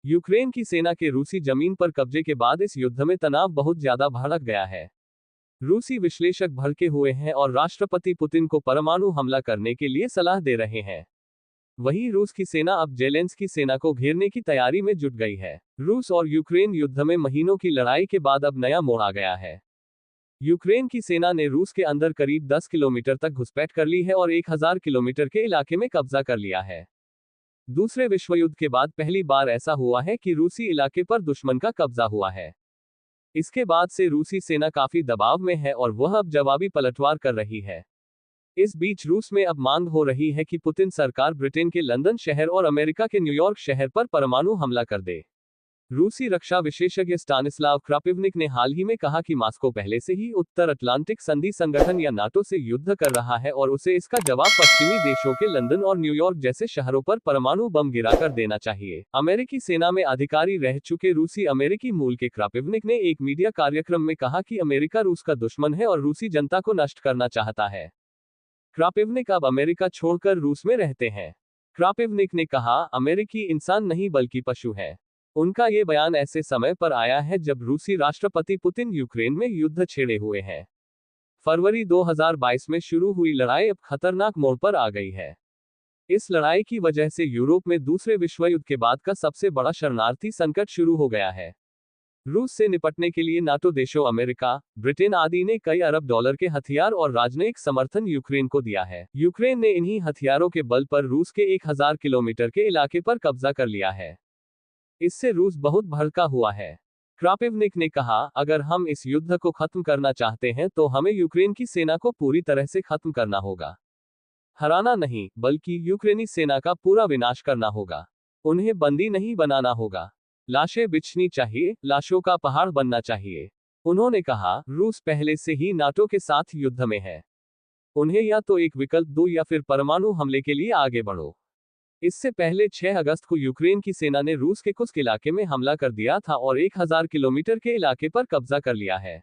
Ukraine की सेना के रूसी जमीन पर कब्जे के बाद इस युद्ध में तनाव बहुत ज्यादा भड़क गया है। रूसी विश्लेषक भड़के हुए हैं और राष्ट्रपति पुतिन को परमाणु हमला करने के लिए सलाह दे रहे हैं। वहीं रूस की सेना अब जेलेंस्की सेना को घेरने की तैयारी में जुट गई है। रूस और यूक्रेन युद्ध में महीनों की लड़ाई के बाद अब नया मोड़ आ गया है। यूक्रेन की सेना ने रूस के अंदर करीब 10 किलोमीटर तक घुसपैठ कर ली है और 1000 किलोमीटर के इलाके में कब्जा कर लिया है। दूसरे विश्व युद्ध के बाद पहली बार ऐसा हुआ है कि रूसी इलाके पर दुश्मन का कब्जा हुआ है। इसके बाद से रूसी सेना काफी दबाव में है और वह अब जवाबी पलटवार कर रही है। इस बीच रूस में अब मांग हो रही है कि पुतिन सरकार ब्रिटेन के लंदन शहर और अमेरिका के न्यूयॉर्क शहर पर परमाणु हमला कर दे। रूसी रक्षा विशेषज्ञ स्टानिस्लाव क्रापिवनिक ने हाल ही में कहा कि मॉस्को पहले से ही उत्तर अटलांटिक संधि संगठन या नाटो से युद्ध कर रहा है और उसे इसका जवाब पश्चिमी देशों के लंदन और न्यूयॉर्क जैसे शहरों पर परमाणु बम गिराकर देना चाहिए। अमेरिकी सेना में अधिकारी रह चुके रूसी अमेरिकी मूल के क्रापिवनिक ने एक मीडिया कार्यक्रम में कहा कि अमेरिका रूस का दुश्मन है और रूसी जनता को नष्ट करना चाहता है। क्रापिवनिक अब अमेरिका छोड़कर रूस में रहते हैं। क्रापिवनिक ने कहा, अमेरिकी इंसान नहीं बल्कि पशु है। उनका ये बयान ऐसे समय पर आया है जब रूसी राष्ट्रपति पुतिन यूक्रेन में युद्ध छेड़े हुए हैं। फरवरी 2022 में शुरू हुई लड़ाई अब खतरनाक मोड़ पर आ गई है। इस लड़ाई की वजह से यूरोप में दूसरे विश्व युद्ध के बाद का सबसे बड़ा शरणार्थी संकट शुरू हो गया है। रूस से निपटने के लिए नाटो देशों अमेरिका, ब्रिटेन आदि ने कई अरब डॉलर के हथियार और राजनयिक समर्थन यूक्रेन को दिया है। यूक्रेन ने इन्हीं हथियारों के बल पर रूस के 1000 किलोमीटर के इलाके पर कब्जा कर लिया है। इससे रूस बहुत भड़का हुआ है। क्रापिवनिक ने कहा, अगर हम इस युद्ध को खत्म करना चाहते हैं तो हमें यूक्रेन की सेना को पूरी तरह से खत्म करना होगा। हराना नहीं, बल्कि यूक्रेनी सेना का पूरा विनाश करना होगा। उन्हें बंदी नहीं बनाना होगा। लाशें बिछनी चाहिए, लाशों का पहाड़ बनना चाहिए। उन्होंने कहा, रूस पहले से ही नाटो के साथ युद्ध में है। उन्हें या तो एक विकल्प दो या फिर परमाणु हमले के लिए आगे बढ़ो। इससे पहले 6 अगस्त को यूक्रेन की सेना ने रूस के कुस्क इलाके में हमला कर दिया था और 1000 किलोमीटर के इलाके पर कब्जा कर लिया है।